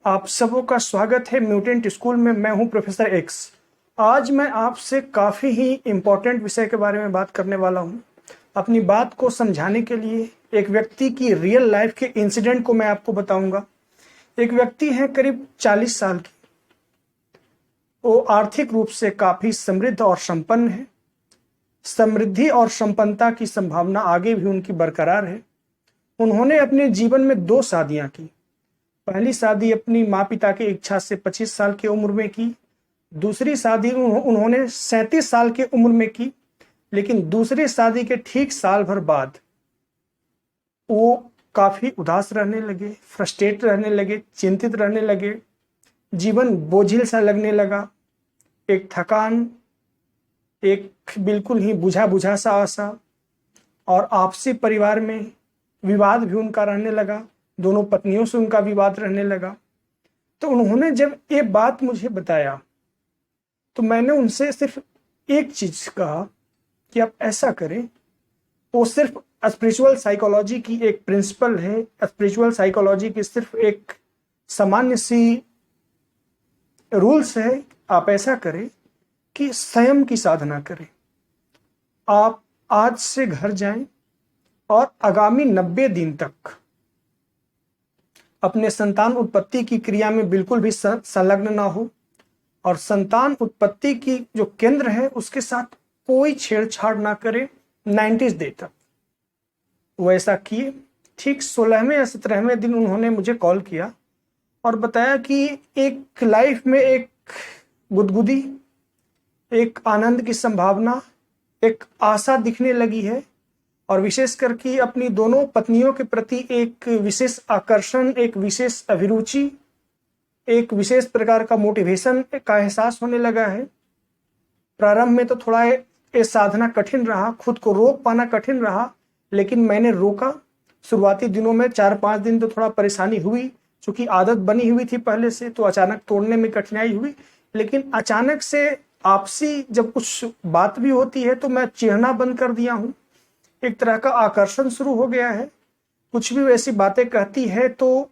आप सबों का स्वागत है म्यूटेंट स्कूल में। मैं हूं प्रोफेसर एक्स। आज मैं आपसे काफ़ी ही इम्पोर्टेंट विषय के बारे में बात करने वाला हूं। अपनी बात को समझाने के लिए एक व्यक्ति की रियल लाइफ के इंसिडेंट को मैं आपको बताऊंगा। एक व्यक्ति है करीब 40 साल की। वो आर्थिक रूप से काफ़ी समृद्ध और संपन्न है। समृद्धि और संपन्नता की संभावना आगे भी उनकी बरकरार है। उन्होंने अपने जीवन में 2 शादियां की। पहली शादी अपनी माँ पिता की इच्छा से 25 साल की उम्र में की। दूसरी शादी उन्होंने 37 साल की उम्र में की। लेकिन दूसरी शादी के ठीक साल भर बाद वो काफी उदास रहने लगे, फ्रस्ट्रेट रहने लगे, चिंतित रहने लगे। जीवन बोझिल सा लगने लगा। एक थकान, एक बिल्कुल ही बुझा बुझा सा आशा और आपसी परिवार में विवाद भी उनका रहने लगा। दोनों पत्नियों से उनका विवाद रहने लगा। तो उन्होंने जब ये बात मुझे बताया तो मैंने उनसे सिर्फ एक चीज कहा कि आप ऐसा करें। वो सिर्फ स्पिरिचुअल साइकोलॉजी की एक प्रिंसिपल है। स्पिरिचुअल साइकोलॉजी की सिर्फ एक सामान्य सी रूल्स है। आप ऐसा करें कि संयम की साधना करें। आप आज से घर जाएं और आगामी 90 दिन तक अपने संतान उत्पत्ति की क्रिया में बिल्कुल भी संलग्न ना हो और संतान उत्पत्ति की जो केंद्र है उसके साथ कोई छेड़छाड़ ना करे 90 डे तक। वो ऐसा किए। ठीक 16वें या 17वें दिन उन्होंने मुझे कॉल किया और बताया कि एक लाइफ में एक गुदगुदी, एक आनंद की संभावना, एक आशा दिखने लगी है और विशेष करके अपनी दोनों पत्नियों के प्रति एक विशेष आकर्षण, एक विशेष अभिरुचि, एक विशेष प्रकार का मोटिवेशन का एहसास होने लगा है। प्रारंभ में तो थोड़ा ये साधना कठिन रहा, खुद को रोक पाना कठिन रहा, लेकिन मैंने रोका। शुरुआती दिनों में 4-5 दिन तो थोड़ा परेशानी हुई, क्योंकि आदत बनी हुई थी पहले से, तो अचानक तोड़ने में कठिनाई हुई। लेकिन अचानक से आपसी जब कुछ बात भी होती है तो मैं चिढ़ना बंद कर दिया हूँ। एक तरह का आकर्षण शुरू हो गया है। कुछ भी वैसी बातें कहती है तो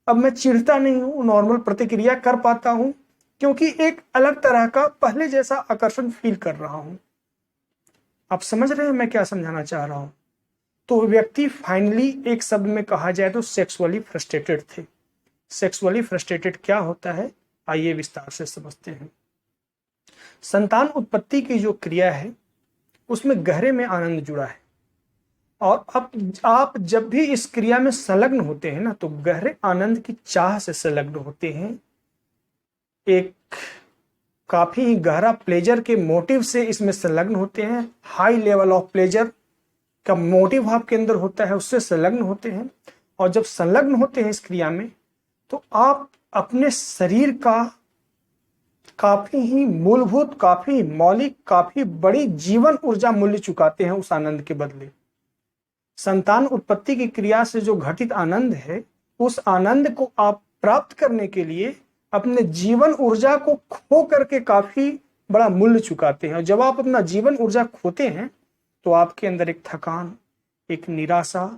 अब मैं चिढ़ता नहीं हूँ, नॉर्मल प्रतिक्रिया कर पाता हूँ, क्योंकि एक अलग तरह का पहले जैसा आकर्षण फील कर रहा हूँ। आप समझ रहे हैं मैं क्या समझाना चाह रहा हूँ? तो व्यक्ति फाइनली एक शब्द में कहा जाए तो सेक्सुअली फ्रस्ट्रेटेड थे। सेक्सुअली फ्रस्ट्रेटेड क्या होता है, आइए विस्तार से समझते हैं। संतान उत्पत्ति की जो क्रिया है उसमें गहरे में आनंद जुड़ा है और अब आप जब भी इस क्रिया में संलग्न होते हैं ना तो गहरे आनंद की चाह से संलग्न होते हैं। एक काफी ही गहरा प्लेजर के मोटिव से इसमें संलग्न होते हैं। हाई लेवल ऑफ प्लेजर का मोटिव आपके अंदर होता है, उससे संलग्न होते हैं। और जब संलग्न होते हैं इस क्रिया में तो आप अपने शरीर का काफी ही मूलभूत, काफी मौलिक, काफी बड़ी जीवन ऊर्जा मूल्य चुकाते हैं उस आनंद के बदले। संतान उत्पत्ति की क्रिया से जो घटित आनंद है, उस आनंद को आप प्राप्त करने के लिए अपने जीवन ऊर्जा को खो करके काफी बड़ा मूल्य चुकाते हैं। और जब आप अपना जीवन ऊर्जा खोते हैं तो आपके अंदर एक थकान, एक निराशा,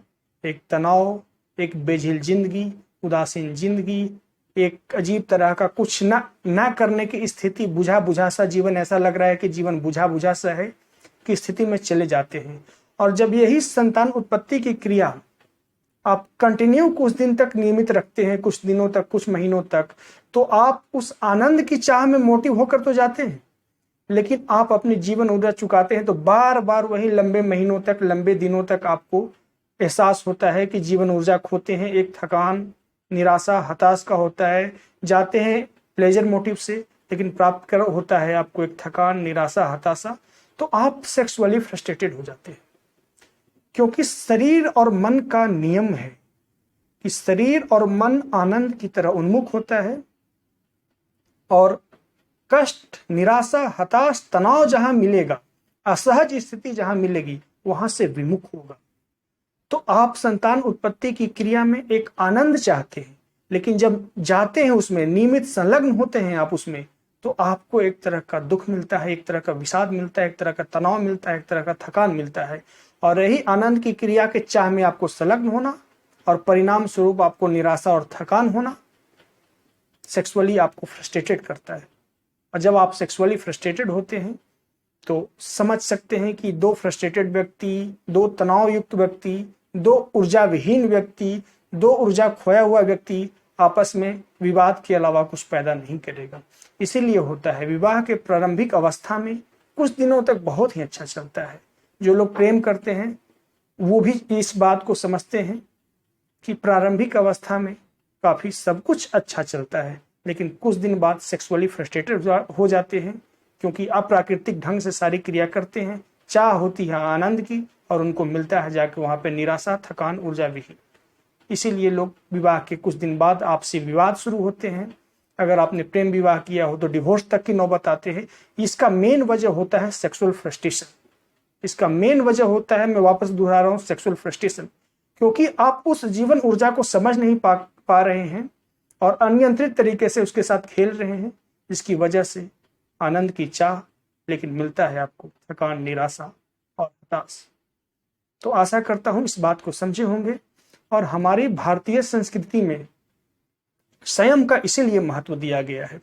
एक तनाव, एक बेझिल जिंदगी, उदासीन जिंदगी, एक अजीब तरह का कुछ ना करने की स्थिति, बुझा बुझा सा जीवन, ऐसा लग रहा है कि जीवन बुझा बुझा सा है की स्थिति में चले जाते हैं। और जब यही संतान उत्पत्ति की क्रिया आप कंटिन्यू कुछ दिन तक नियमित रखते हैं, कुछ दिनों तक, कुछ महीनों तक, तो आप उस आनंद की चाह में मोटिव होकर तो जाते हैं, लेकिन आप अपनी जीवन ऊर्जा चुकाते हैं। तो बार बार वही लंबे महीनों तक, लंबे दिनों तक आपको एहसास होता है कि जीवन ऊर्जा खोते हैं। एक थकान, निराशा, हताश का होता है। जाते हैं प्लेजर मोटिव से, लेकिन प्राप्त कर होता है आपको एक थकान, निराशा, हताशा। तो आप सेक्सुअली फ्रस्ट्रेटेड हो जाते हैं, क्योंकि शरीर और मन का नियम है कि शरीर और मन आनंद की तरह उन्मुख होता है और कष्ट, निराशा, हताश, तनाव जहां मिलेगा, असहज स्थिति जहां मिलेगी, वहां से विमुख होगा। तो आप संतान उत्पत्ति की क्रिया में एक आनंद चाहते हैं, लेकिन जब जाते हैं उसमें, नियमित संलग्न होते हैं आप उसमें, तो आपको एक तरह का दुख मिलता है, एक तरह का विषाद मिलता है, एक तरह का तनाव मिलता है, एक तरह का थकान मिलता है। और यही आनंद की क्रिया के चाह में आपको संलग्न होना और परिणाम स्वरूप आपको निराशा और थकान होना, सेक्सुअली आपको फ्रस्ट्रेटेड करता है। और जब आप सेक्सुअली फ्रस्ट्रेटेड होते हैं तो समझ सकते हैं कि दो फ्रस्ट्रेटेड व्यक्ति, दो तनाव युक्त व्यक्ति, दो ऊर्जा विहीन व्यक्ति, दो ऊर्जा खोया हुआ व्यक्ति आपस में विवाद के अलावा कुछ पैदा नहीं करेगा। इसीलिए होता है विवाह के प्रारंभिक अवस्था में कुछ दिनों तक बहुत ही अच्छा चलता है। जो लोग प्रेम करते हैं वो भी इस बात को समझते हैं कि प्रारंभिक अवस्था में काफी सब कुछ अच्छा चलता है, लेकिन कुछ दिन बाद सेक्सुअली फ्रस्ट्रेटेड हो जाते हैं क्योंकि अप्राकृतिक ढंग से सारी क्रिया करते हैं। चाह होती है आनंद की और उनको मिलता है जाके वहां पे निराशा, थकान, ऊर्जा विहीन। इसीलिए लोग विवाह के कुछ दिन बाद आपसी विवाद शुरू होते हैं। अगर आपने प्रेम विवाह किया हो तो डिवोर्स तक की नौबत आते हैं। इसका मेन वजह होता है सेक्सुअल फ्रस्ट्रेशन। इसका मेन वजह होता है, मैं वापस दोहरा रहा हूँ, सेक्सुअल फ्रस्ट्रेशन। क्योंकि आप उस जीवन ऊर्जा को समझ नहीं पा रहे हैं और अनियंत्रित तरीके से उसके साथ खेल रहे हैं, जिसकी वजह से आनंद की चाह, लेकिन मिलता है आपको थकान, निराशा और हताश। तो आशा करता हूं इस बात को समझे होंगे। और हमारी भारतीय संस्कृति में संयम का इसीलिए महत्व दिया गया है।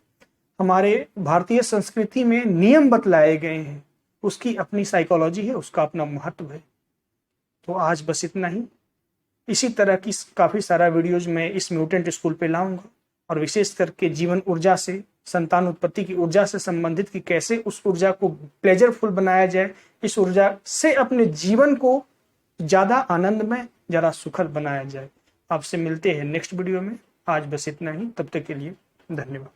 हमारे भारतीय संस्कृति में नियम बतलाए गए हैं, उसकी अपनी साइकोलॉजी है, उसका अपना महत्व है। तो आज बस इतना ही। इसी तरह की काफी सारा वीडियोज मैं इस म्यूटेंट स्कूल पे लाऊंगा और विशेष करके जीवन ऊर्जा से, संतान उत्पत्ति की ऊर्जा से संबंधित कि कैसे उस ऊर्जा को प्लेजरफुल बनाया जाए, इस ऊर्जा से अपने जीवन को ज्यादा आनंदमय, ज्यादा सुखद बनाया जाए। आपसे मिलते हैं नेक्स्ट वीडियो में। आज बस इतना ही, तब तक के लिए धन्यवाद।